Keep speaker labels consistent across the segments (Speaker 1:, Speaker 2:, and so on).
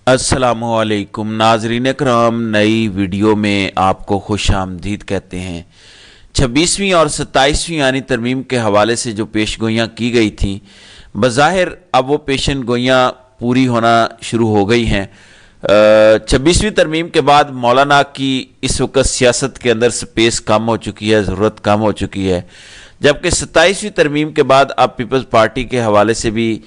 Speaker 1: السلام علیکم ناظرین کرام، نئی ویڈیو میں آپ کو خوش آمدید کہتے ہیں۔ 26ویں اور 27ویں آئینی ترمیم کے حوالے سے جو پیش گوئیاں کی گئی تھیں، بظاہر اب وہ پیشن گوئیاں پوری ہونا شروع ہو گئی ہیں۔ 26ویں ترمیم کے بعد مولانا کی اس وقت سیاست کے اندر سپیس کم ہو چکی ہے، ضرورت کم ہو چکی ہے، جبکہ 27ویں ترمیم کے بعد اب پیپلز پارٹی کے حوالے سے بھی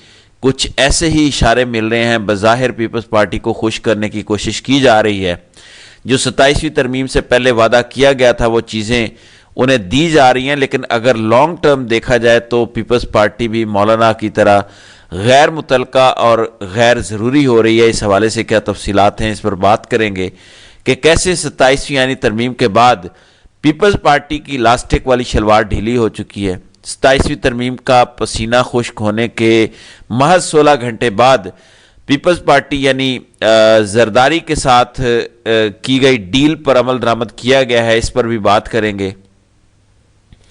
Speaker 1: کچھ ایسے ہی اشارے مل رہے ہیں۔ بظاہر پیپلز پارٹی کو خوش کرنے کی کوشش کی جا رہی ہے، جو 27ویں ترمیم سے پہلے وعدہ کیا گیا تھا وہ چیزیں انہیں دی جا رہی ہیں، لیکن اگر لانگ ٹرم دیکھا جائے تو پیپلز پارٹی بھی مولانا کی طرح غیر متعلقہ اور غیر ضروری ہو رہی ہے۔ اس حوالے سے کیا تفصیلات ہیں، اس پر بات کریں گے کہ کیسے 27ویں یعنی ترمیم کے بعد پیپلز پارٹی کی لاسٹک والی شلوار ڈھیلی ہو چکی ہے۔ 27ویں ترمیم کا پسینہ خشک ہونے کے محض 16 گھنٹے بعد پیپلز پارٹی یعنی زرداری کے ساتھ کی گئی ڈیل پر عمل درآمد کیا گیا ہے، اس پر بھی بات کریں گے۔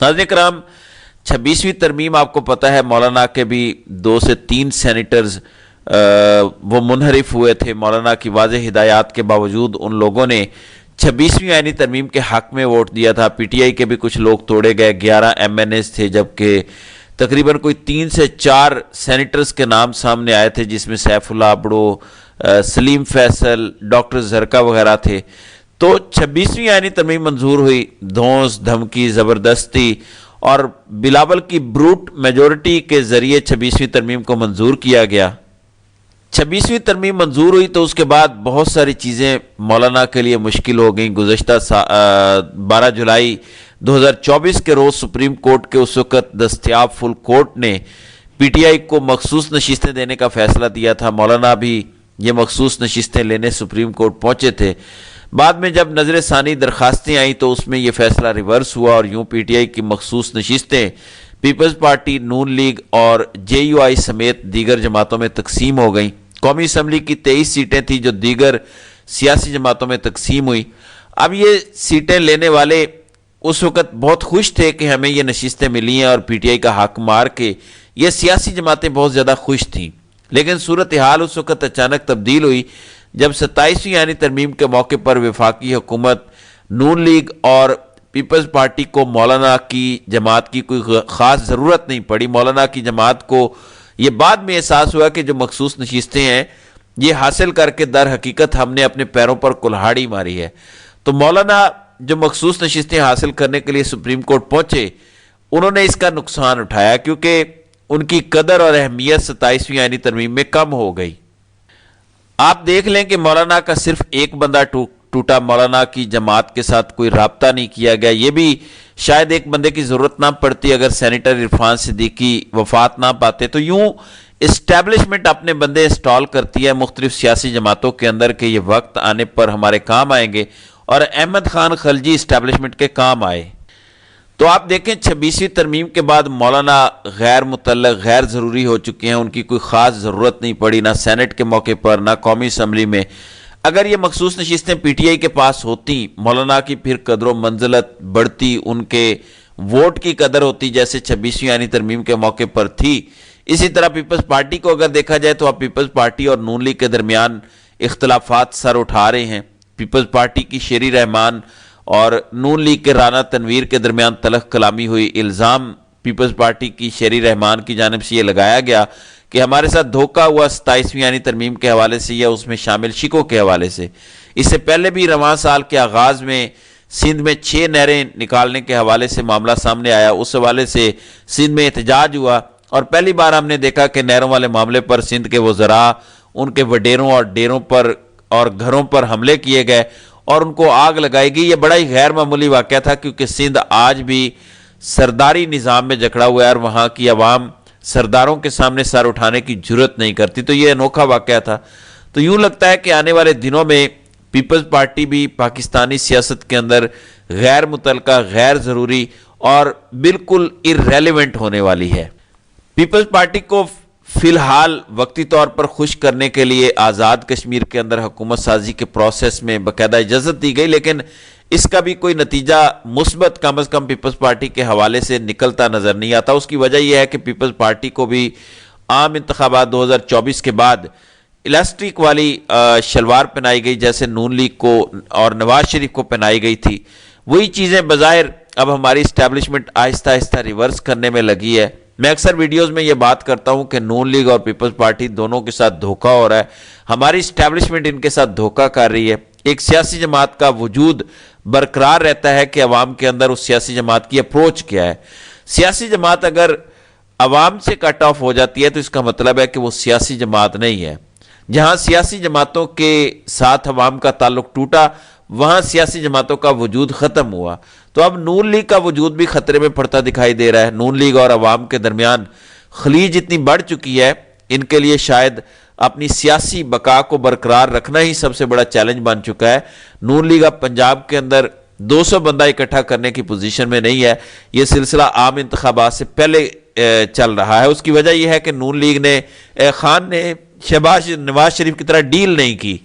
Speaker 1: ناظرین کرام، 26ویں ترمیم آپ کو پتہ ہے مولانا کے بھی 2 سے 3 سینیٹرز وہ منحرف ہوئے تھے۔ مولانا کی واضح ہدایات کے باوجود ان لوگوں نے 26ویں آئینی ترمیم کے حق میں ووٹ دیا تھا۔ پی ٹی آئی کے بھی کچھ لوگ توڑے گئے، 11 ایم این ایز تھے، جبکہ تقریباً کوئی 3 سے 4 سینیٹرز کے نام سامنے آئے تھے، جس میں سیف اللہ بڑو، سلیم فیصل، ڈاکٹر زرکا وغیرہ تھے۔ تو 26ویں آئینی ترمیم منظور ہوئی، دھونس دھمکی زبردستی اور بلاول کی بروٹ میجورٹی کے ذریعے 26ویں ترمیم کو منظور کیا گیا۔ 26ویں ترمیم منظور ہوئی تو اس کے بعد بہت ساری چیزیں مولانا کے لیے مشکل ہو گئیں۔ گزشتہ 12 جولائی 2024 کے روز سپریم کورٹ کے اس وقت دستیاب فل کورٹ نے پی ٹی آئی کو مخصوص نشستیں دینے کا فیصلہ دیا تھا۔ مولانا بھی یہ مخصوص نشستیں لینے سپریم کورٹ پہنچے تھے۔ بعد میں جب نظر ثانی درخواستیں آئیں تو اس میں یہ فیصلہ ریورس ہوا اور یوں پی ٹی آئی کی مخصوص نشستیں پیپلز پارٹی، نون لیگ اور جے یو آئی سمیت دیگر جماعتوں میں تقسیم ہو گئیں۔ قومی اسمبلی کی 23 سیٹیں تھیں جو دیگر سیاسی جماعتوں میں تقسیم ہوئی۔ اب یہ سیٹیں لینے والے اس وقت بہت خوش تھے کہ ہمیں یہ نشستیں ملی ہیں اور پی ٹی آئی کا حق مار کے یہ سیاسی جماعتیں بہت زیادہ خوش تھیں، لیکن صورتحال اس وقت اچانک تبدیل ہوئی جب 27ویں یعنی ترمیم کے موقع پر وفاقی حکومت، نون لیگ اور پیپلز پارٹی کو مولانا کی جماعت کی کوئی خاص ضرورت نہیں پڑی۔ مولانا کی جماعت کو یہ بعد میں احساس ہوا کہ جو مخصوص نشستیں ہیں یہ حاصل کر کے در حقیقت ہم نے اپنے پیروں پر کلہاڑی ماری ہے۔ تو مولانا جو مخصوص نشستیں حاصل کرنے کے لیے سپریم کورٹ پہنچے، انہوں نے اس کا نقصان اٹھایا کیونکہ ان کی قدر اور اہمیت 27ویں آئینی ترمیم میں کم ہو گئی۔ آپ دیکھ لیں کہ مولانا کا صرف ایک بندہ ٹوٹا، مولانا کی جماعت کے ساتھ کوئی رابطہ نہیں کیا گیا۔ یہ بھی شاید ایک بندے کی ضرورت نہ پڑتی اگر سینیٹر عرفان صدیقی وفات نہ پاتے، تو یوں اسٹیبلشمنٹ اپنے بندے انسٹال کرتی ہے مختلف سیاسی جماعتوں کے اندر کہ یہ وقت آنے پر ہمارے کام آئیں گے، اور احمد خان خلجی اسٹیبلشمنٹ کے کام آئے۔ تو آپ دیکھیں 26ویں ترمیم کے بعد مولانا غیر متعلق، غیر ضروری ہو چکے ہیں، ان کی کوئی خاص ضرورت نہیں پڑی، نہ سینٹ کے موقع پر نہ قومی اسمبلی میں۔ اگر یہ مخصوص نشستیں پی ٹی آئی کے پاس ہوتی، مولانا کی پھر قدر و منزلت بڑھتی، ان کے ووٹ کی قدر ہوتی جیسے 26ویں یعنی ترمیم کے موقع پر تھی۔ اسی طرح پیپلز پارٹی کو اگر دیکھا جائے تو اب پیپلز پارٹی اور نون لیگ کے درمیان اختلافات سر اٹھا رہے ہیں۔ پیپلز پارٹی کی شیری رحمان اور نون لیگ کے رانا تنویر کے درمیان تلخ کلامی ہوئی۔ الزام پیپلز پارٹی کی شیری رحمان کی جانب سے یہ لگایا گیا کہ ہمارے ساتھ دھوکہ ہوا 27ویں یعنی ترمیم کے حوالے سے یا اس میں شامل شکوں کے حوالے سے۔ اس سے پہلے بھی رواں سال کے آغاز میں سندھ میں 6 نہریں نکالنے کے حوالے سے معاملہ سامنے آیا، اس حوالے سے سندھ میں احتجاج ہوا، اور پہلی بار ہم نے دیکھا کہ نہروں والے معاملے پر سندھ کے وزراء، ان کے وڈیروں اور ڈیروں پر اور گھروں پر حملے کیے گئے اور ان کو آگ لگائی گئی۔ یہ بڑا ہی غیر معمولی واقعہ تھا کیونکہ سندھ آج بھی سرداری نظام میں جکڑا ہوا ہے اور وہاں کی عوام سرداروں کے سامنے سر اٹھانے کی جرت نہیں کرتی، تو یہ انوکھا واقعہ تھا۔ تو یوں لگتا ہے کہ آنے والے دنوں میں پیپلز پارٹی بھی پاکستانی سیاست کے اندر غیر متعلقہ، غیر ضروری اور بالکل irrelevant ہونے والی ہے۔ پیپلز پارٹی کو فی الحال وقتی طور پر خوش کرنے کے لیے آزاد کشمیر کے اندر حکومت سازی کے پروسیس میں باقاعدہ اجازت دی گئی، لیکن اس کا بھی کوئی نتیجہ مثبت کم از کم پیپلز پارٹی کے حوالے سے نکلتا نظر نہیں آتا۔ اس کی وجہ یہ ہے کہ پیپلز پارٹی کو بھی عام انتخابات 2024 کے بعد الاسٹک والی شلوار پہنائی گئی جیسے نون لیگ کو اور نواز شریف کو پہنائی گئی تھی، وہی چیزیں بظاہر اب ہماری اسٹیبلشمنٹ آہستہ آہستہ ریورس کرنے میں لگی ہے۔ میں اکثر ویڈیوز میں یہ بات کرتا ہوں کہ نون لیگ اور پیپلز پارٹی دونوں کے ساتھ دھوکہ ہو رہا ہے، ہماری اسٹیبلشمنٹ ان کے ساتھ دھوکہ کر رہی ہے۔ ایک سیاسی جماعت کا وجود برقرار رہتا ہے کہ عوام کے اندر اس سیاسی جماعت کی اپروچ کیا ہے۔ سیاسی جماعت اگر عوام سے کٹ آف ہو جاتی ہے تو اس کا مطلب ہے کہ وہ سیاسی جماعت نہیں ہے۔ جہاں سیاسی جماعتوں کے ساتھ عوام کا تعلق ٹوٹا، وہاں سیاسی جماعتوں کا وجود ختم ہوا۔ تو اب نون لیگ کا وجود بھی خطرے میں پڑتا دکھائی دے رہا ہے۔ نون لیگ اور عوام کے درمیان خلیج اتنی بڑھ چکی ہے، ان کے لیے شاید اپنی سیاسی بقا کو برقرار رکھنا ہی سب سے بڑا چیلنج بن چکا ہے۔ نون لیگ اب پنجاب کے اندر 200 بندہ اکٹھا کرنے کی پوزیشن میں نہیں ہے۔ یہ سلسلہ عام انتخابات سے پہلے چل رہا ہے۔ اس کی وجہ یہ ہے کہ نون لیگ نے خان نے نواز شریف کی طرح ڈیل نہیں کی۔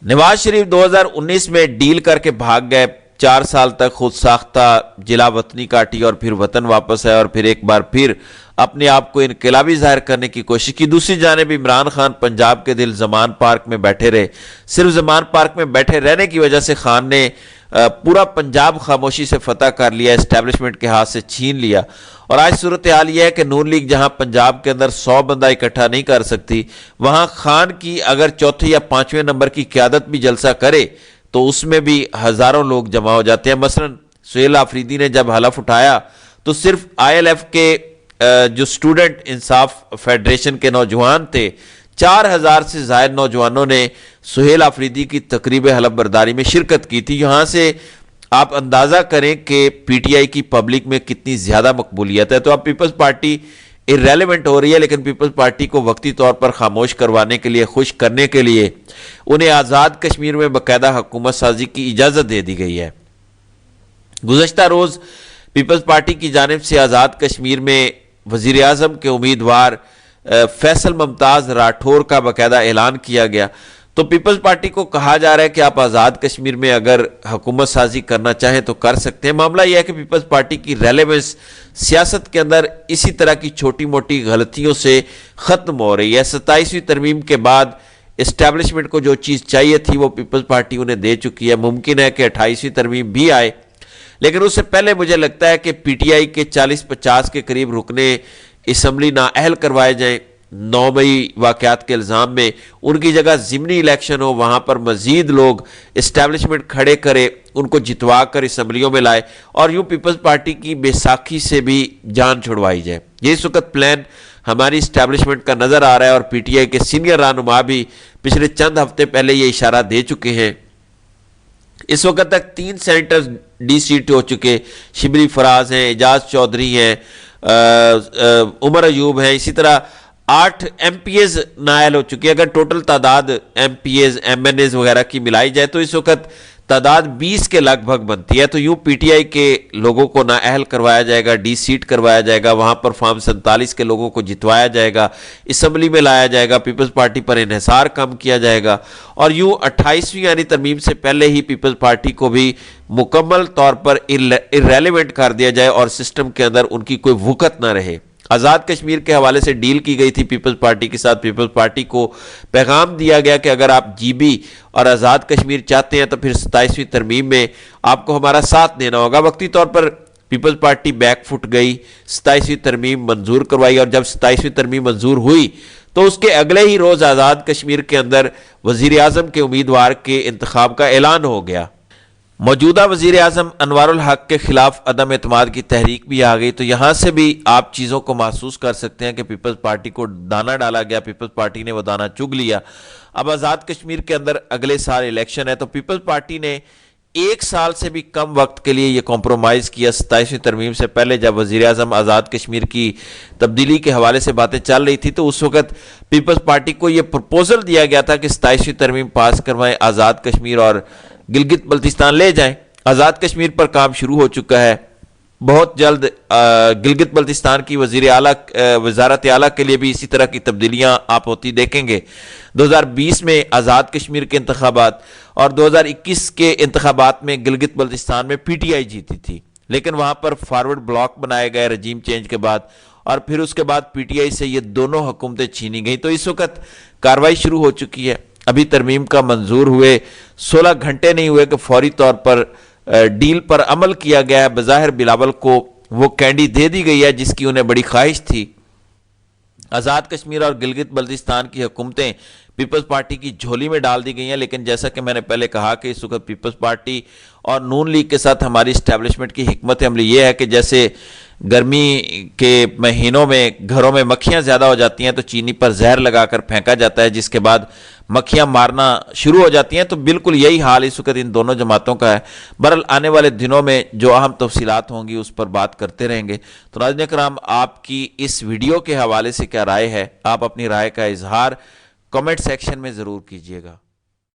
Speaker 1: نواز شریف 2019 میں ڈیل کر کے بھاگ گئے، 4 سال تک خود ساختہ جلا وطنی کاٹی اور پھر وطن واپس آئے اور پھر ایک بار پھر اپنے آپ کو انقلابی ظاہر کرنے کی کوشش کی۔ دوسری جانب عمران خان پنجاب کے دل زمان پارک میں بیٹھے رہے۔ صرف زمان پارک میں بیٹھے رہنے کی وجہ سے خان نے پورا پنجاب خاموشی سے فتح کر لیا، اسٹیبلشمنٹ کے ہاتھ سے چھین لیا۔ اور آج صورتحال یہ ہے کہ نون لیگ جہاں پنجاب کے اندر 100 بندہ اکٹھا نہیں کر سکتی، وہاں خان کی اگر چوتھے یا 5ویں نمبر کی قیادت بھی جلسہ کرے تو اس میں بھی ہزاروں لوگ جمع ہو جاتے ہیں۔ مثلا سہیل آفریدی نے جب حلف اٹھایا تو صرف ILF کے جو اسٹوڈنٹ انصاف فیڈریشن کے نوجوان تھے، 4000 سے زائد نوجوانوں نے سہیل آفریدی کی تقریب حلف برداری میں شرکت کی تھی۔ یہاں سے آپ اندازہ کریں کہ PTI کی پبلک میں کتنی زیادہ مقبولیت ہے۔ تو اب پیپلز پارٹی irrelevant ہو رہی ہے، لیکن پیپلز پارٹی کو وقتی طور پر خاموش کروانے کے لیے، خوش کرنے کے لیے انہیں آزاد کشمیر میں باقاعدہ حکومت سازی کی اجازت دے دی گئی ہے۔ گزشتہ روز پیپلز پارٹی کی جانب سے آزاد کشمیر میں وزیر اعظم کے امیدوار فیصل ممتاز راٹھور کا باقاعدہ اعلان کیا گیا۔ تو پیپلز پارٹی کو کہا جا رہا ہے کہ آپ آزاد کشمیر میں اگر حکومت سازی کرنا چاہیں تو کر سکتے ہیں۔ معاملہ یہ ہے کہ پیپلز پارٹی کی ریلیونس سیاست کے اندر اسی طرح کی چھوٹی موٹی غلطیوں سے ختم ہو رہی ہے۔ 27ویں ترمیم کے بعد اسٹیبلشمنٹ کو جو چیز چاہیے تھی وہ پیپلز پارٹی انہیں دے چکی ہے۔ ممکن ہے کہ 28ویں ترمیم بھی آئے، لیکن اس سے پہلے مجھے لگتا ہے کہ PTI کے 40-50 کے قریب رکنے اسمبلی نااہل کروائے جائیں 9 مئی واقعات کے الزام میں، ان کی جگہ ضمنی الیکشن ہو، وہاں پر مزید لوگ اسٹیبلشمنٹ کھڑے کرے، ان کو جتوا کر اسمبلیوں میں لائے اور یوں پیپلز پارٹی کی بیساکھی سے بھی جان چھڑوائی جائے۔ یہ اس وقت پلان ہماری اسٹیبلشمنٹ کا نظر آ رہا ہے اور PTI کے سینئر رہنما بھی پچھلے چند ہفتے پہلے یہ اشارہ دے چکے ہیں۔ اس وقت تک 3 سینیٹرز ڈی سیٹ ہو چکے، شبلی فراز ہیں، اعجاز چودھری ہیں، عمر ایوب ہیں، اسی طرح 8 MPs نائل ہو چکی ہے۔ اگر ٹوٹل تعداد MPs MNAs وغیرہ کی ملائی جائے تو اس وقت تعداد 20 کے لگ بھگ بنتی ہے۔ تو یوں PTI کے لوگوں کو نااہل کروایا جائے گا، ڈی سیٹ کروایا جائے گا، وہاں پر فارم 47 کے لوگوں کو جتوایا جائے گا، اسمبلی میں لایا جائے گا، پیپلز پارٹی پر انحصار کم کیا جائے گا اور یوں 28ویں یعنی ترمیم سے پہلے ہی پیپلز پارٹی کو بھی مکمل طور پر irrelevant کر دیا جائے اور سسٹم کے اندر ان کی کوئی وقت نہ رہے۔ آزاد کشمیر کے حوالے سے ڈیل کی گئی تھی پیپلز پارٹی کے ساتھ۔ پیپلز پارٹی کو پیغام دیا گیا کہ اگر آپ GB اور آزاد کشمیر چاہتے ہیں تو پھر 27ویں ترمیم میں آپ کو ہمارا ساتھ دینا ہوگا۔ وقتی طور پر پیپلز پارٹی بیک فٹ گئی، 27ویں ترمیم منظور کروائی اور جب 27ویں ترمیم منظور ہوئی تو اس کے اگلے ہی روز آزاد کشمیر کے اندر وزیر اعظم کے امیدوار کے انتخاب کا اعلان ہو گیا۔ موجودہ وزیر اعظم انوار الحق کے خلاف عدم اعتماد کی تحریک بھی آ گئی۔ تو یہاں سے بھی آپ چیزوں کو محسوس کر سکتے ہیں کہ پیپلز پارٹی کو دانہ ڈالا گیا، پیپلز پارٹی نے وہ دانہ چگ لیا۔ اب آزاد کشمیر کے اندر اگلے سال الیکشن ہے تو پیپلز پارٹی نے 1 سال سے بھی کم وقت کے لیے یہ کمپرومائز کیا 27ویں ترمیم سے پہلے جب وزیر اعظم آزاد کشمیر کی تبدیلی کے حوالے سے باتیں چل رہی تھی تو اس وقت پیپلز پارٹی کو یہ پرپوزل دیا گیا تھا کہ 27ویں ترمیم پاس کروائیں، آزاد کشمیر اور گلگت بلتستان لے جائیں۔ آزاد کشمیر پر کام شروع ہو چکا ہے، بہت جلد گلگت بلتستان کی وزارت اعلیٰ کے لیے بھی اسی طرح کی تبدیلیاں آپ ہوتی دیکھیں گے۔ 2020 میں آزاد کشمیر کے انتخابات اور 2021 کے انتخابات میں گلگت بلتستان میں PTI جیتی تھی، لیکن وہاں پر فارورڈ بلاک بنائے گئے رجیم چینج کے بعد اور پھر اس کے بعد پی ٹی آئی سے یہ دونوں حکومتیں چھینی گئیں. تو اس وقت کارروائی شروع ہو چکی ہے. ابھی ترمیم کا منظور ہوئے 16 گھنٹے نہیں ہوئے کہ فوری طور پر ڈیل پر عمل کیا گیا ہے. بظاہر بلاول کو وہ کینڈی دے دی گئی ہے جس کی انہیں بڑی خواہش تھی. آزاد کشمیر اور گلگت بلتستان کی حکومتیں پیپلز پارٹی کی جھولی میں ڈال دی گئی ہیں. لیکن جیسا کہ میں نے پہلے کہا کہ اس وقت پیپلز پارٹی اور نون لیگ کے ساتھ ہماری اسٹیبلشمنٹ کی حکمت عملی یہ ہے کہ جیسے گرمی کے مہینوں میں گھروں میں مکھیاں زیادہ ہو جاتی ہیں تو چینی پر زہر لگا کر پھینکا جاتا ہے، جس کے بعد مکھیاں مارنا شروع ہو جاتی ہیں. تو بالکل یہی حال اس وقت ان دونوں جماعتوں کا ہے. بہرحال آنے والے دنوں میں جو اہم تفصیلات ہوں گی اس پر بات کرتے رہیں گے. تو ناظرین کرام، آپ کی اس ویڈیو کے حوالے سے کیا رائے ہے؟ آپ اپنی رائے کا اظہار کمنٹ سیکشن میں ضرور کیجیے گا.